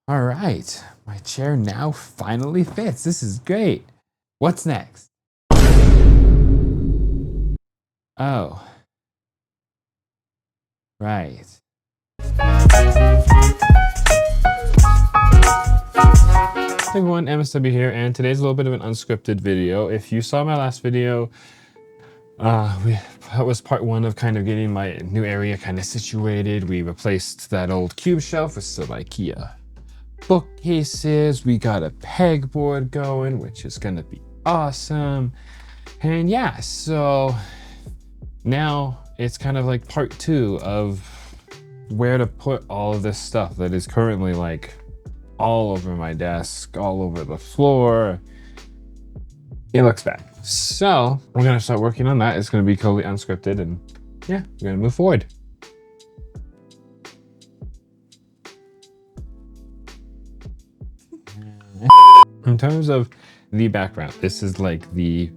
All right, my chair now finally fits. This is great. What's next? Oh, right. Hey everyone, MSW here, and today's a little bit of an unscripted video. If you saw my last video, that was part one of kind of getting my new area kind of situated. We replaced that old cube shelf with some IKEA bookcases. We got a pegboard going, which is gonna be awesome. And yeah, so now it's kind of like part two of where to put all of this stuff that is currently like all over my desk, all over the floor. It looks bad. So we're gonna start working on that. It's gonna be totally unscripted, and yeah, we're gonna move forward. In terms of the background, this is like the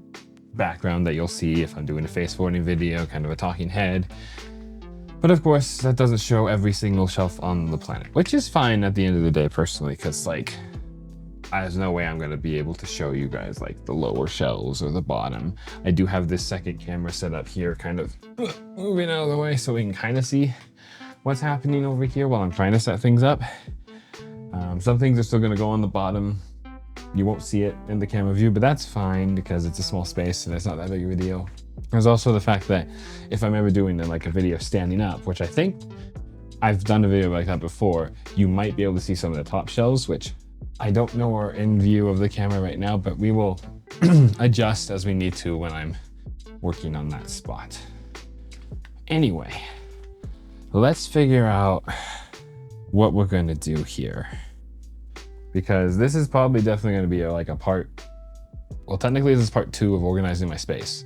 background that you'll see if I'm doing a face forwarding video, kind of a talking head. But of course, that doesn't show every single shelf on the planet, which is fine at the end of the day, personally, because like, there's no way I'm gonna be able to show you guys like the lower shelves or the bottom. I do have this second camera set up here, kind of moving out of the way so we can kind of see what's happening over here while I'm trying to set things up. Some things are still gonna go on the bottom. You won't see it in the camera view, but that's fine because it's a small space and it's not that big of a deal. There's also the fact that if I'm ever doing like a video standing up, which I think I've done a video like that before, you might be able to see some of the top shelves, which I don't know are in view of the camera right now, but we will adjust as we need to when I'm working on that spot. Anyway, let's figure out what we're gonna do here. Because this is probably definitely gonna be like a part, well, technically this is part two of organizing my space.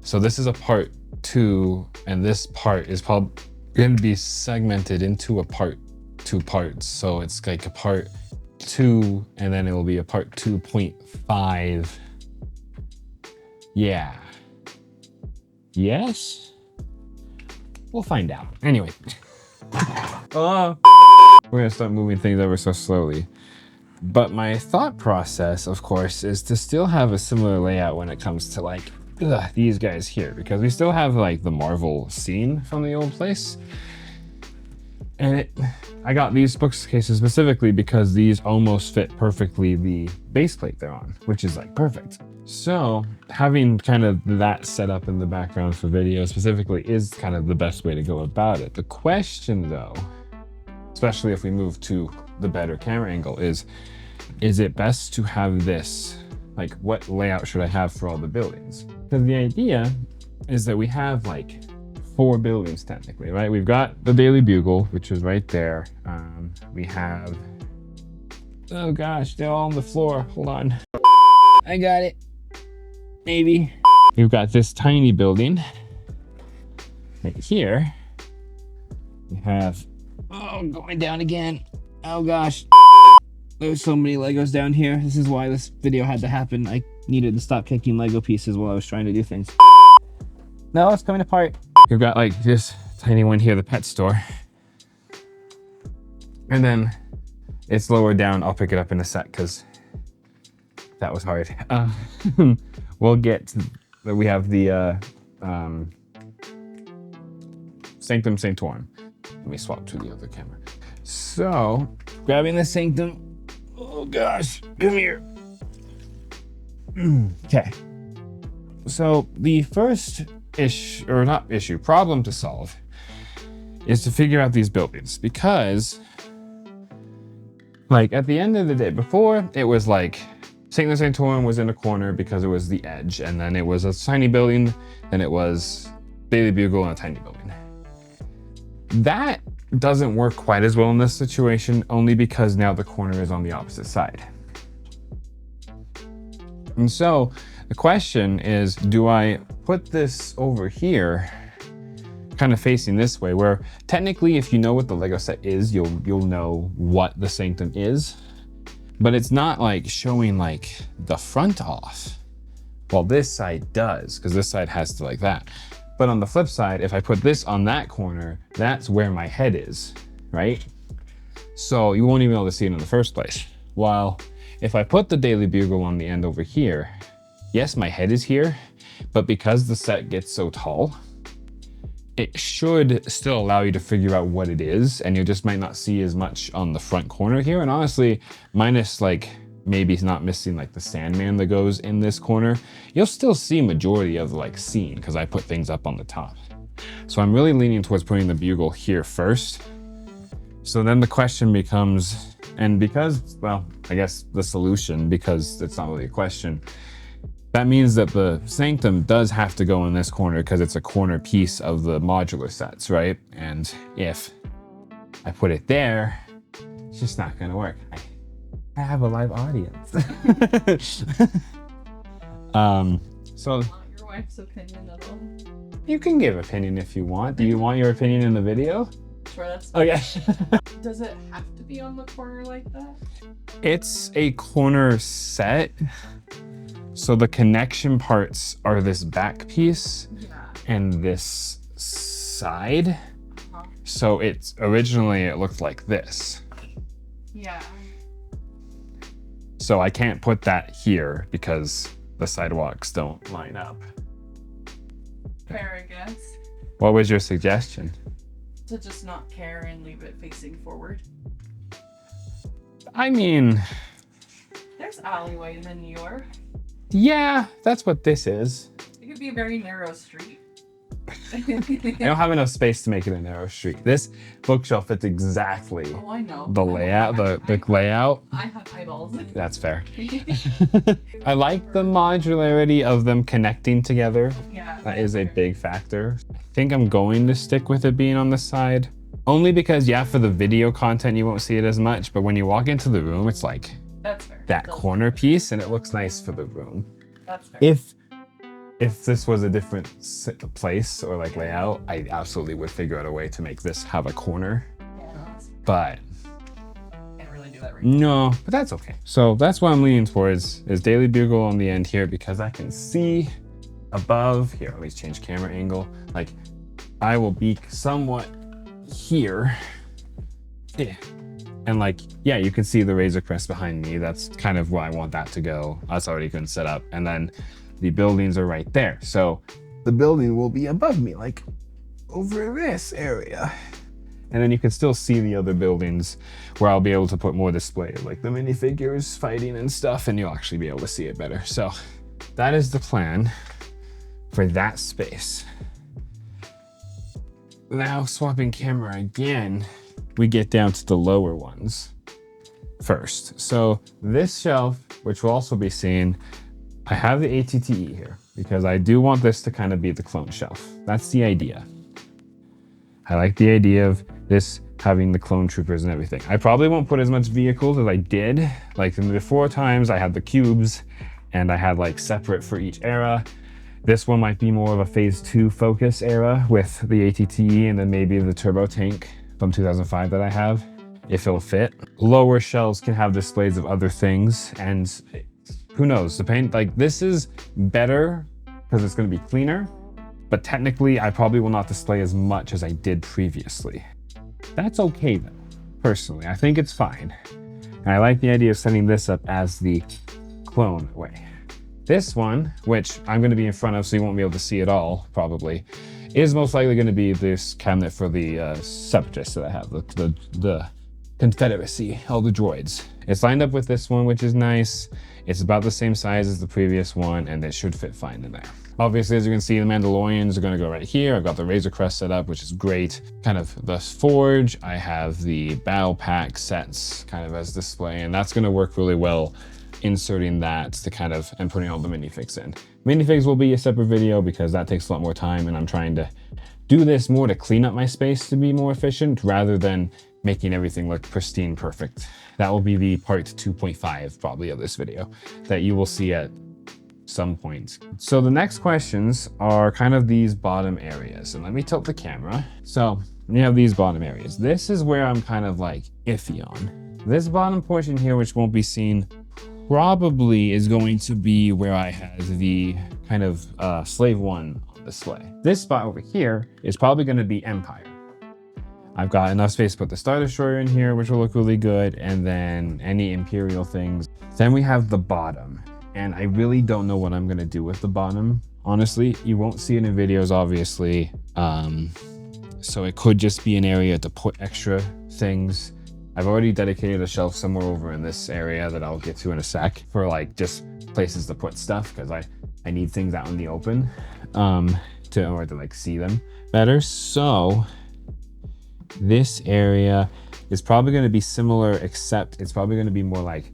So this is a part two, and this part is probably gonna be segmented into a part two parts. So it's like a part two, and then it will be a part 2.5. Yeah. Yes? We'll find out. Anyway. We're gonna start moving things over so slowly. But my thought process, of course, is to still have a similar layout when it comes to like these guys here, because we still have like the Marvel scene from the old place. And I got these bookcases specifically because these almost fit perfectly the base plate they're on, which is like perfect. So having kind of that set up in the background for video specifically is kind of the best way to go about it. The question though, especially if we move to the better camera angle, is it best to have this, like what layout should I have for all the buildings? Because the idea is that we have like 4 buildings technically, right? We've got the Daily Bugle, which is right there. We have, oh gosh, they're all on the floor. Hold on. I got it. Maybe. We've got this tiny building right here. We have, oh, going down again. Oh gosh. There's so many Legos down here. This is why this video had to happen. I needed to stop kicking Lego pieces while I was trying to do things. No, it's coming apart. We've got like this tiny one here, the pet store. And then it's lower down. I'll pick it up in a sec because that was hard. We'll get to, we have the Sanctum Sanctorum. Let me swap to the other camera. So, grabbing the Sanctum. Oh gosh, come here. Okay. So the first problem to solve is to figure out these buildings, because like at the end of the day, before it was like Sanctum Sanctorum was in a corner because it was the edge, and then it was a tiny building, then it was Daily Bugle and a tiny building. That doesn't work quite as well in this situation, only because now the corner is on the opposite side. And so the question is, do I put this over here kind of facing this way, where technically if you know what the Lego set is, you'll know what the Sanctum is, but it's not like showing like the front off. Well, this side does, because this side has to like that. But on the flip side, if I put this on that corner, that's where my head is, right? So you won't even be able to see it in the first place. While if I put the Daily Bugle on the end over here, yes, my head is here, but because the set gets so tall, it should still allow you to figure out what it is, and you just might not see as much on the front corner here. And honestly, minus like maybe not missing like the Sandman that goes in this corner, you'll still see majority of the like scene because I put things up on the top. So I'm really leaning towards putting the bugle here first. So then the question becomes, and because, well, I guess the solution, because it's not really a question, that means that the sanctum does have to go in this corner because it's a corner piece of the modular sets, right? And if I put it there, it's just not gonna work. I have a live audience. So Your wife's opinion at all? you can give opinion if you want. Do you want your opinion in the video? Sure, that's Oh yeah. Does it have to be on the corner like that? It's a corner set. So the connection parts are this back piece and this side. Uh-huh. So it's originally it looked like this. Yeah. So I can't put that here because the sidewalks don't line up. Fair, I guess. What was your suggestion? To just not care and leave it facing forward. I mean, There's alleyways in New York. yeah, that's what this is. It could be a very narrow street. I don't have enough space to make it a narrow street. This bookshelf fits exactly Oh, I know. the layout, the layout. I have eyeballs. That's fair. I like the modularity of them connecting together. Yeah. That is a big factor. I think I'm going to stick with it being on the side. Only because, yeah, for the video content, you won't see it as much, but when you walk into the room, it's like That's fair. that corner piece and it looks nice for the room. That's fair. If this was a different place or like layout, I absolutely would figure out a way to make this have a corner, Yeah, no, that's- but can't really do that right now. no, but that's okay. So that's what I'm leaning towards is Daily Bugle on the end here because I can see above here. At least change camera angle. Like I will be somewhat here. Yeah. And like, yeah, you can see the Razor Crest behind me. That's kind of where I want that to go. That's already been set up. And then the buildings are right there. So the building will be above me, like over this area. And then you can still see the other buildings where I'll be able to put more display, like the minifigures fighting and stuff, and you'll actually be able to see it better. So that is the plan for that space. Now swapping camera again, we get down to the lower ones first. So this shelf, which will also be seen, I have the ATTE here because I do want this to kind of be the clone shelf. That's the idea. I like the idea of this having the clone troopers and everything. I probably won't put as much vehicles as I did. Like in the before times, I had the cubes and I had like separate for each era. This one might be more of a phase 2 focus era with the ATTE and then maybe the turbo tank from 2005 that I have, if it'll fit. Lower shelves can have displays of other things, and who knows, the paint, like this is better because it's gonna be cleaner, but technically I probably will not display as much as I did previously. That's okay though, personally, I think it's fine. And I like the idea of setting this up as the clone way. This one, which I'm gonna be in front of so you won't be able to see it all, probably, is most likely gonna be this cabinet for the Separatists that I have, the Confederacy, all the droids. It's lined up with this one, which is nice. It's about the same size as the previous one, and it should fit fine in there. Obviously, as you can see, the Mandalorians are gonna go right here. I've got the Razor Crest set up, which is great. Kind of the Forge, I have the Battle Pack sets kind of as display, and that's gonna work really well inserting that to kind of, and putting all the minifigs in. Minifigs will be a separate video because that takes a lot more time, and I'm trying to do this more to clean up my space to be more efficient rather than making everything look pristine perfect. That will be the part 2.5 probably of this video that you will see at some point. So the next questions are kind of these bottom areas. And let me tilt the camera. So you have these bottom areas. This is where I'm kind of like iffy on. This bottom portion here, which won't be seen, probably is going to be where I have the kind of Slave 1 on display. This spot over here is probably going to be Empire. I've got enough space to put the Star Destroyer in here, which will look really good, and then any Imperial things. Then we have the bottom, and I really don't know what I'm gonna do with the bottom. Honestly, you won't see it in videos, obviously. So it could just be an area to put extra things. I've already dedicated a shelf somewhere over in this area that I'll get to in a sec for like just places to put stuff, because I need things out in the open in order to like see them better. So this area is probably going to be similar, except it's probably going to be more like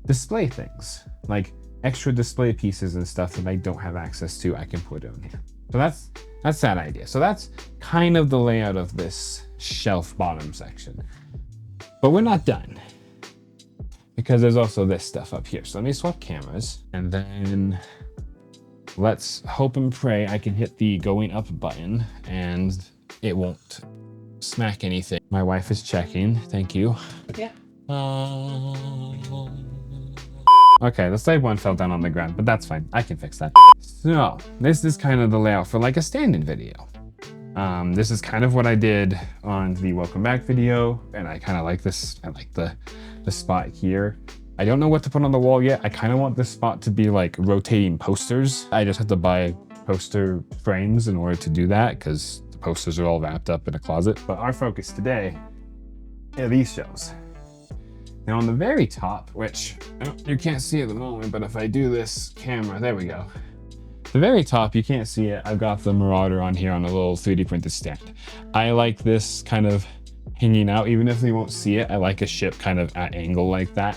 display things, like extra display pieces and stuff that I don't have access to, I can put in here. So that's that idea. So that's kind of the layout of this shelf bottom section. But we're not done, because there's also this stuff up here. So let me swap cameras, and then let's hope and pray I can hit the going up button and it won't smack anything. My wife is checking. Thank you. Yeah. Okay, the side one fell down on the ground, but that's fine. I can fix that. So this is kind of the layout for like a stand-in video. This is kind of what I did on the welcome back video, and I kind of like this. I like the spot here. I don't know what to put on the wall yet. I kind of want this spot to be like rotating posters. I just have to buy poster frames in order to do that, because the posters are all wrapped up in a closet. But our focus today are these shelves. Now on the very top, which you can't see at the moment, but if I do this camera, there we go. The very top, you can't see it. I've got the Marauder on here on a little 3D printed stand. I like this kind of hanging out, even if they won't see it. I like a ship kind of at angle like that.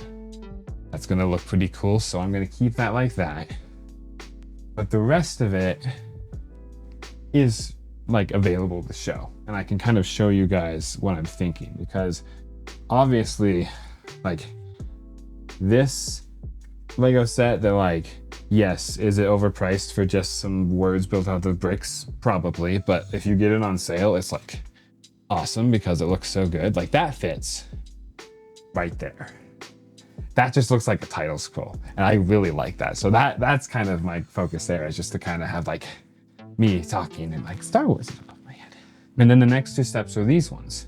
That's gonna look pretty cool, so I'm gonna keep that like that. But the rest of it is like available to show. And I can kind of show you guys what I'm thinking, because obviously, like this Lego set, they're like, yes, is it overpriced for just some words built out of bricks? Probably, but if you get it on sale, it's like awesome because it looks so good. Like that fits right there. That just looks like a title scroll, and I really like that. So that's kind of my focus there, is just to kind of have like me talking and like Star Wars above my head. And then the next two steps are these ones.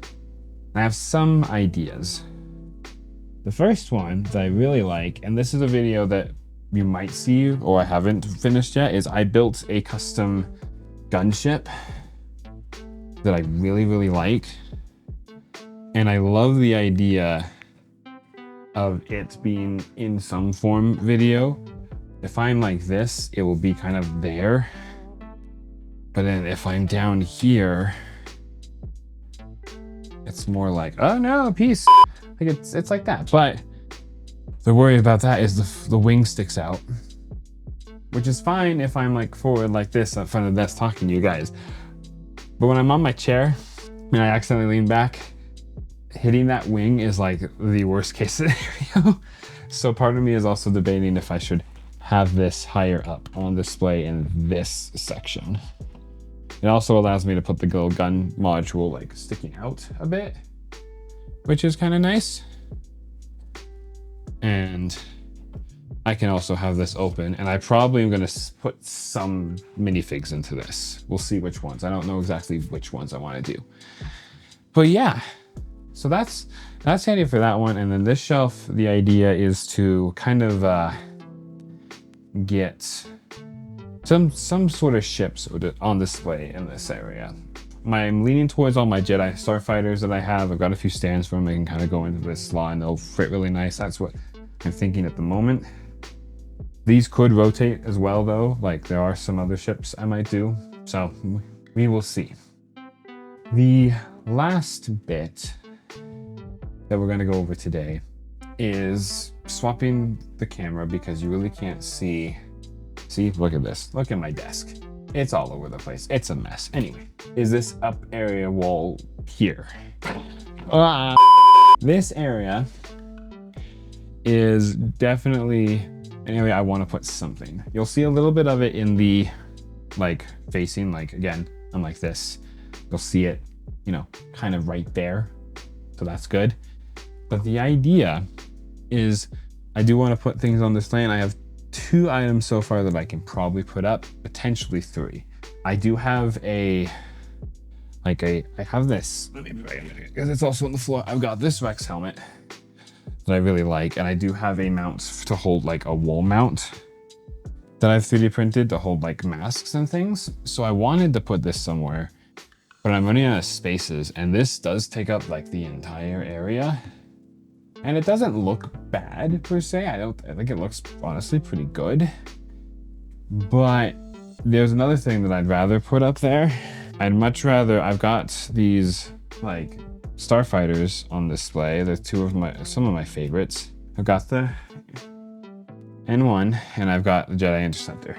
I have some ideas. The first one that I really like, and this is a video that you might see or I haven't finished yet, is I built a custom gunship that I really, really like. And I love the idea of it being in some form video. If I'm like this, it will be kind of there. But then if I'm down here, it's more like, oh no, peace. Like it's like that. But the worry about that is the wing sticks out, which is fine if I'm like forward like this in front of the desk talking to you guys. But when I'm on my chair and I accidentally lean back, hitting that wing is like the worst case scenario. So part of me is also debating if I should have this higher up on display in this section. It also allows me to put the little gun module like sticking out a bit, which is kind of nice. And I can also have this open, and I probably am gonna put some minifigs into this. We'll see which ones. I don't know exactly which ones I wanna do. But yeah, so that's handy for that one. And then this shelf, the idea is to kind of get some sort of ships on display in this area. I'm leaning towards all my Jedi starfighters that I have. I've got a few stands for them. I can kind of go into this slot and they'll fit really nice. That's what I'm thinking at the moment. These could rotate as well though. Like there are some other ships I might do. So we will see. The last bit that we're gonna go over today is swapping the camera, because you really can't see. See, look at this. Look at my desk. It's all over the place. It's a mess. Anyway, is this up area wall here? This area is definitely an area I want to put something. You'll see a little bit of it in the like facing, like again, I'm like this. You'll see it, you know, kind of right there. So that's good. But the idea is I do want to put things on display, and I have 2 items so far that I can probably put up, potentially 3. I do have a Like I have this, let me be right a minute, because it's also on the floor. I've got this Rex helmet that I really like, and I do have a mount to hold like a wall mount that I've 3D printed to hold like masks and things. So I wanted to put this somewhere, but I'm running out of spaces, and this does take up like the entire area. And it doesn't look bad per se. I think it looks honestly pretty good. But there's another thing that I'd rather put up there. I'd much rather, I've got these like starfighters on display. They're some of my favorites. I've got the N1 and I've got the Jedi Interceptor.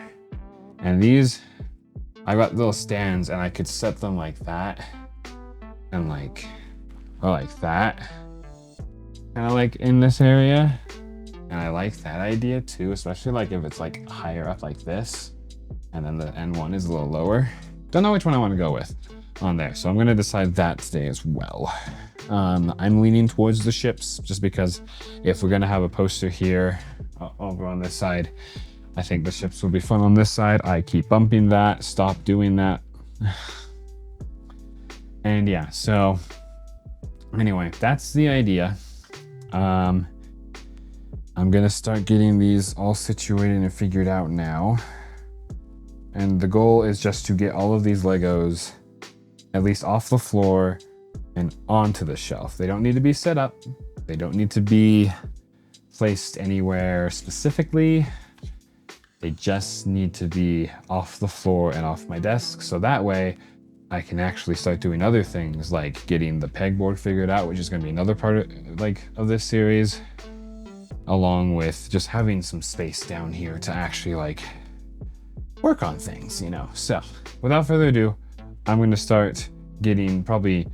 And these, I've got little stands and I could set them like that and like, or like that. Kind of like in this area. And I like that idea too, especially like if it's like higher up like this. And then the N1 is a little lower. Don't know which one I want to go with on there. So I'm going to decide that today as well. I'm leaning towards the ships just because if we're going to have a poster here over on this side, I think the ships will be fun on this side. I keep bumping that, stop doing that. And yeah, so anyway, that's the idea. I'm going to start getting these all situated and figured out now. And the goal is just to get all of these Legos at least off the floor and onto the shelf. They don't need to be set up. They don't need to be placed anywhere specifically. They just need to be off the floor and off my desk. So that way I can actually start doing other things like getting the pegboard figured out, which is going to be another part of this series, along with just having some space down here to actually like work on things, you know. So without further ado, I'm going to start getting probably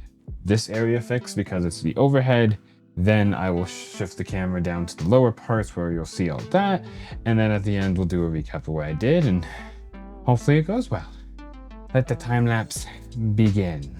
this area fixed because it's the overhead. Then I will shift the camera down to the lower parts where you'll see all that. And then at the end, we'll do a recap of what I did and hopefully it goes well. Let the time lapse begin.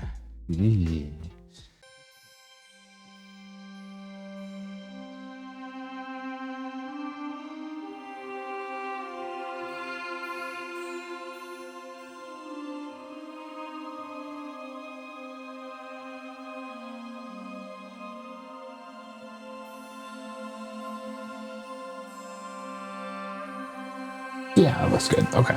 Yeah, that looks good. Okay.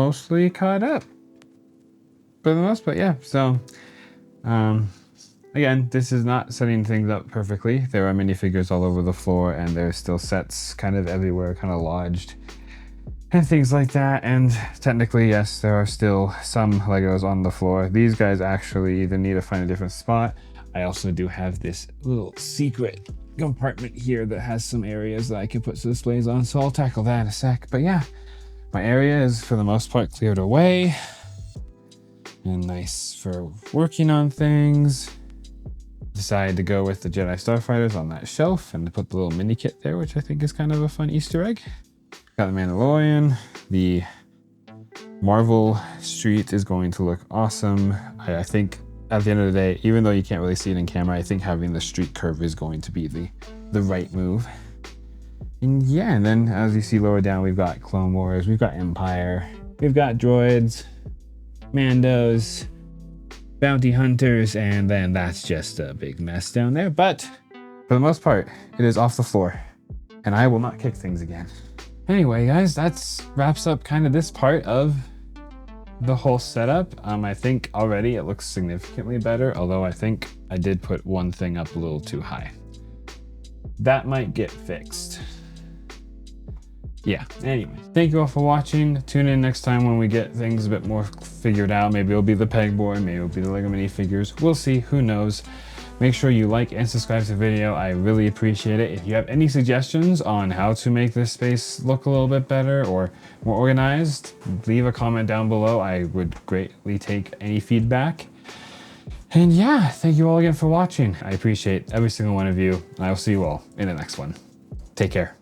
mostly caught up. For the most part, yeah. So, again, this is not setting things up perfectly. There are minifigures all over the floor, and there's still sets kind of everywhere, kind of lodged, and things like that. And technically, yes, there are still some Legos on the floor. These guys actually either need to find a different spot. I also do have this little secret compartment here that has some areas that I can put some displays on, so I'll tackle that in a sec. But yeah, my area is for the most part cleared away and nice for working on things. Decided to go with the Jedi Starfighters on that shelf and to put the little mini kit there, which I think is kind of a fun Easter egg. Got the Mandalorian. The Marvel Street is going to look awesome. I think at the end of the day, even though you can't really see it in camera, I think having the street curve is going to be the right move. And yeah, and then as you see lower down, we've got Clone Wars, we've got Empire, we've got droids, Mandos, bounty hunters, and then that's just a big mess down there. But for the most part, it is off the floor, and I will not kick things again. Anyway, guys, that's wraps up kind of this part of the whole setup. I think already it looks significantly better, although I think I did put one thing up a little too high. That might get fixed. Yeah, anyway, thank you all for watching. Tune in next time when we get things a bit more figured out. Maybe it'll be the pegboard, maybe it'll be the Lego minifigures. We'll see, who knows. Make sure you like and subscribe to the video. I really appreciate it. If you have any suggestions on how to make this space look a little bit better or more organized, leave a comment down below. I would greatly take any feedback. And yeah, thank you all again for watching. I appreciate every single one of you. I will see you all in the next one. Take care.